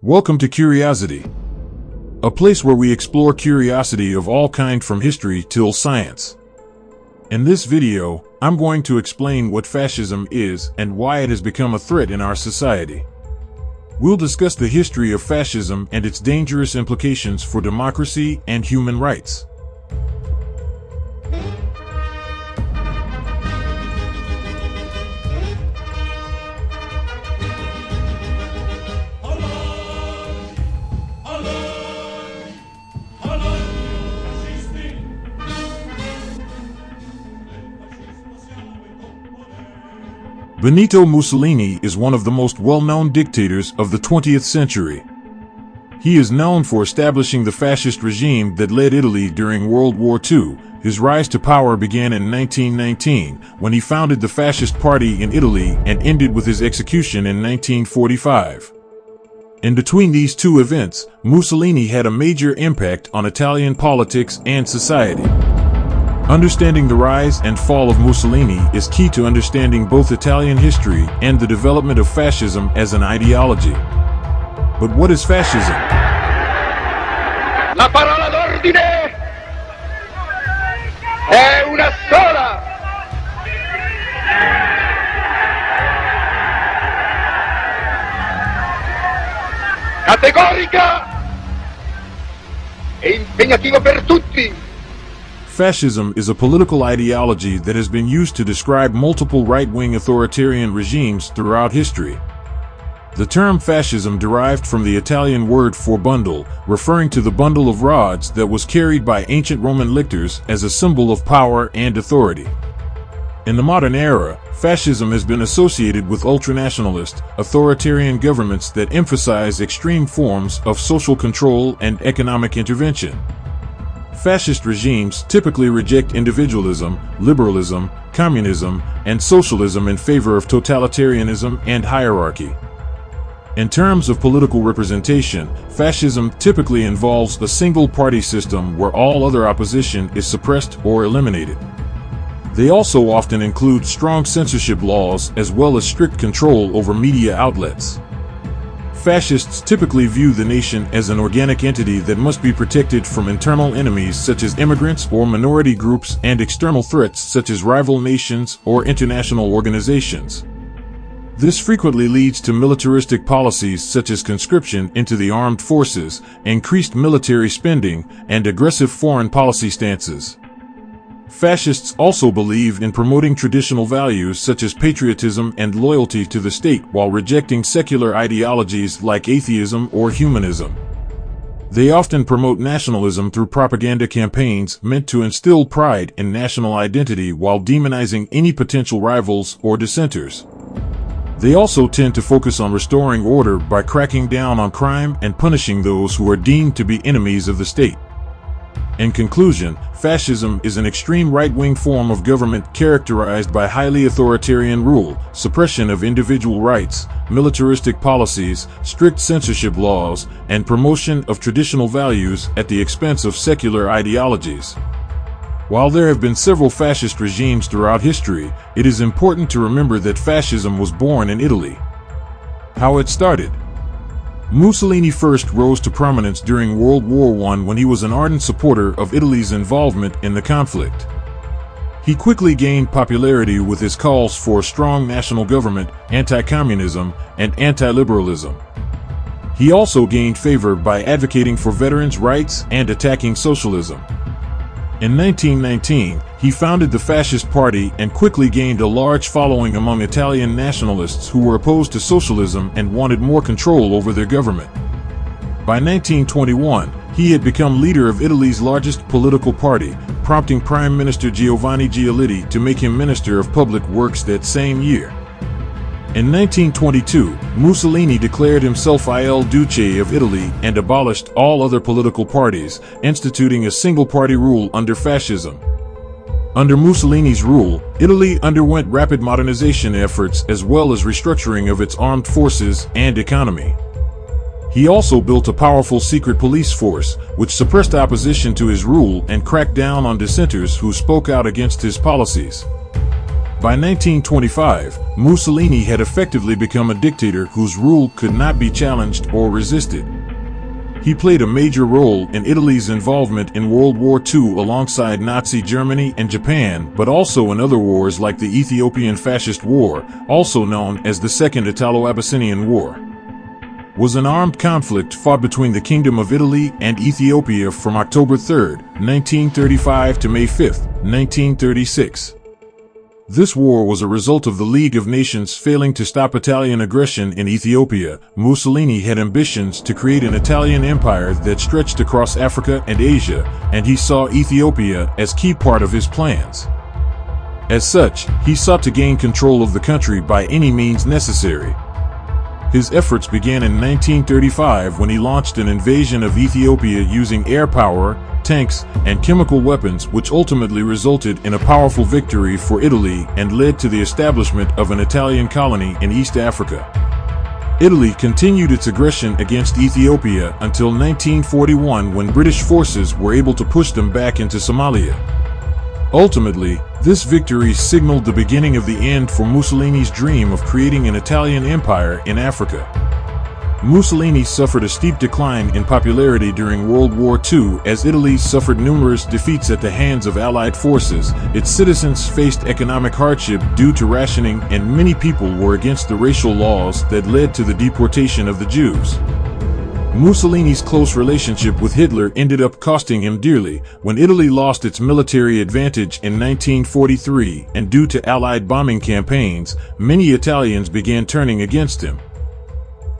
Welcome to Curiosity, a place where we explore curiosity of all kind from history till science. In this video, I'm going to explain what fascism is and why it has become a threat in our society. We'll discuss the history of fascism and its dangerous implications for democracy and human rights. Benito Mussolini is one of the most well-known dictators of the 20th century. He is known for establishing the fascist regime that led Italy during World War II. His rise to power began in 1919, when he founded the Fascist Party in Italy and ended with his execution in 1945. In between these two events, Mussolini had a major impact on Italian politics and society. Understanding the rise and fall of Mussolini is key to understanding both Italian history and the development of fascism as an ideology. But what is fascism? La parola d'ordine è una sola. Categorica e impegnativa per tutti. Fascism is a political ideology that has been used to describe multiple right-wing authoritarian regimes throughout history. The term fascism derived from the Italian word for bundle, referring to the bundle of rods that was carried by ancient Roman lictors as a symbol of power and authority. In the modern era, fascism has been associated with ultranationalist, authoritarian governments that emphasize extreme forms of social control and economic intervention. Fascist regimes typically reject individualism, liberalism, communism, and socialism in favor of totalitarianism and hierarchy. In terms of political representation, fascism typically involves a single-party system where all other opposition is suppressed or eliminated. They also often include strong censorship laws as well as strict control over media outlets. Fascists typically view the nation as an organic entity that must be protected from internal enemies such as immigrants or minority groups and external threats such as rival nations or international organizations. This frequently leads to militaristic policies such as conscription into the armed forces, increased military spending, and aggressive foreign policy stances. Fascists also believe in promoting traditional values such as patriotism and loyalty to the state while rejecting secular ideologies like atheism or humanism. They often promote nationalism through propaganda campaigns meant to instill pride in national identity while demonizing any potential rivals or dissenters. They also tend to focus on restoring order by cracking down on crime and punishing those who are deemed to be enemies of the state. In conclusion, fascism is an extreme right-wing form of government characterized by highly authoritarian rule, suppression of individual rights, militaristic policies, strict censorship laws, and promotion of traditional values at the expense of secular ideologies. While there have been several fascist regimes throughout history, it is important to remember that fascism was born in Italy. How it started. Mussolini first rose to prominence during World War I when he was an ardent supporter of Italy's involvement in the conflict. He quickly gained popularity with his calls for a strong national government, anti-communism, and anti-liberalism. He also gained favor by advocating for veterans' rights and attacking socialism. In 1919, he founded the Fascist Party and quickly gained a large following among Italian nationalists who were opposed to socialism and wanted more control over their government. By 1921, he had become leader of Italy's largest political party, prompting Prime Minister Giovanni Giolitti to make him Minister of Public Works that same year. In 1922, Mussolini declared himself Il Duce of Italy and abolished all other political parties, instituting a single-party rule under fascism. Under Mussolini's rule, Italy underwent rapid modernization efforts as well as restructuring of its armed forces and economy. He also built a powerful secret police force, which suppressed opposition to his rule and cracked down on dissenters who spoke out against his policies. By 1925, Mussolini had effectively become a dictator whose rule could not be challenged or resisted. He played a major role in Italy's involvement in World War II alongside Nazi Germany and Japan, but also in other wars like the Ethiopian Fascist War, also known as the Second Italo-Abyssinian War. Was an armed conflict fought between the Kingdom of Italy and Ethiopia from October 3, 1935 to May 5, 1936. This war was a result of the League of Nations failing to stop Italian aggression in Ethiopia. Mussolini had ambitions to create an Italian empire that stretched across Africa and Asia, and he saw Ethiopia as key part of his plans. As such, he sought to gain control of the country by any means necessary. His efforts began in 1935 when he launched an invasion of Ethiopia using air power, tanks, and chemical weapons, which ultimately resulted in a powerful victory for Italy and led to the establishment of an Italian colony in East Africa. Italy continued its aggression against Ethiopia until 1941, when British forces were able to push them back into Somalia. Ultimately, this victory signaled the beginning of the end for Mussolini's dream of creating an Italian empire in Africa. Mussolini suffered a steep decline in popularity during World War II as Italy suffered numerous defeats at the hands of Allied forces. Its citizens faced economic hardship due to rationing, and many people were against the racial laws that led to the deportation of the Jews. Mussolini's close relationship with Hitler ended up costing him dearly when Italy lost its military advantage in 1943, and due to Allied bombing campaigns, many Italians began turning against him.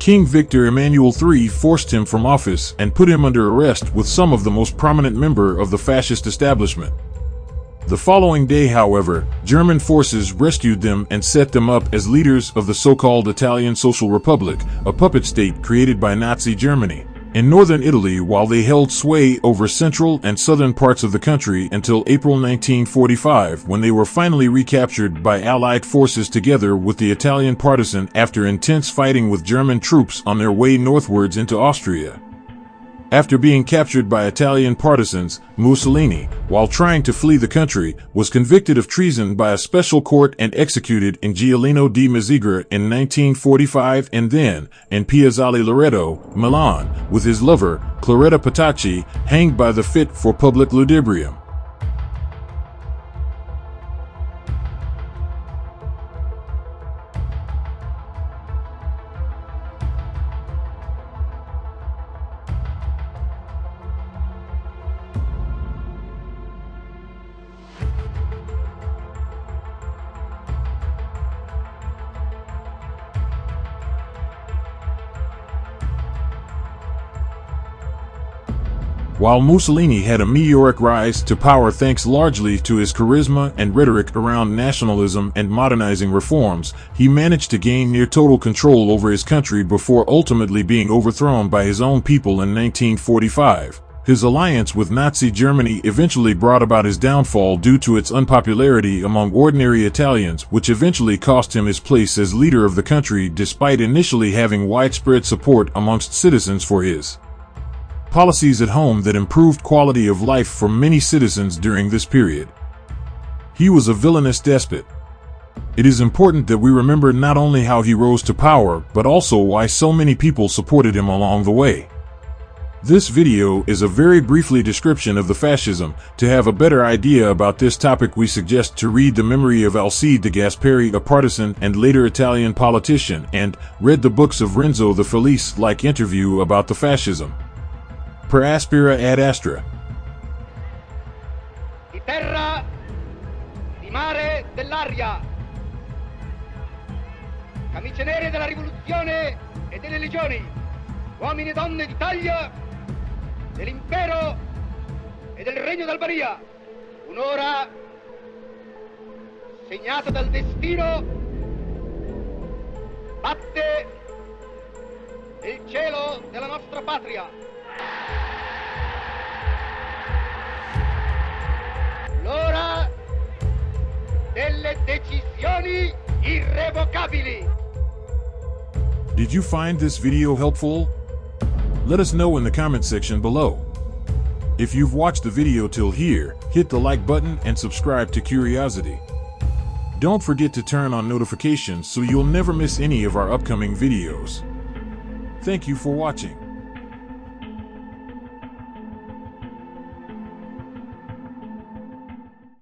King Victor Emmanuel III forced him from office and put him under arrest with some of the most prominent members of the fascist establishment. The following day, however, German forces rescued them and set them up as leaders of the so-called Italian Social Republic, a puppet state created by Nazi Germany, in northern Italy, while they held sway over central and southern parts of the country until April 1945, when they were finally recaptured by Allied forces together with the Italian partisan after intense fighting with German troops on their way northwards into Austria. After being captured by Italian partisans, Mussolini, while trying to flee the country, was convicted of treason by a special court and executed in Giuliano di Mezzegra in 1945, and then, in Piazzale Loreto, Milan, with his lover, Claretta Petacci, hanged by the feet for public ludibrium. While Mussolini had a meteoric rise to power thanks largely to his charisma and rhetoric around nationalism and modernizing reforms, he managed to gain near total control over his country before ultimately being overthrown by his own people in 1945. His alliance with Nazi Germany eventually brought about his downfall due to its unpopularity among ordinary Italians, which eventually cost him his place as leader of the country despite initially having widespread support amongst citizens for his policies at home that improved quality of life for many citizens during this period. He was a villainous despot. It is important that we remember not only how he rose to power, but also why so many people supported him along the way. This video is a very briefly description of the fascism. To have a better idea about this topic, we suggest to read The Memory of Alcide de Gasperi, a partisan and later Italian politician, and read the books of Renzo de Felice, like Interview about the Fascism. Per aspera ad astra. Di terra, di mare, dell'aria. Camicie nere della rivoluzione e delle legioni, uomini e donne d'Italia, dell'impero e del regno d'Albania. Un'ora segnata dal destino batte nel cielo della nostra patria. L'ora delle decisioni irrevocabili. Did you find this video helpful? Let us know in the comment section below. If you've watched the video till here, hit the like button and subscribe to Curiosity. Don't forget to turn on notifications so you'll never miss any of our upcoming videos. Thank you for watching.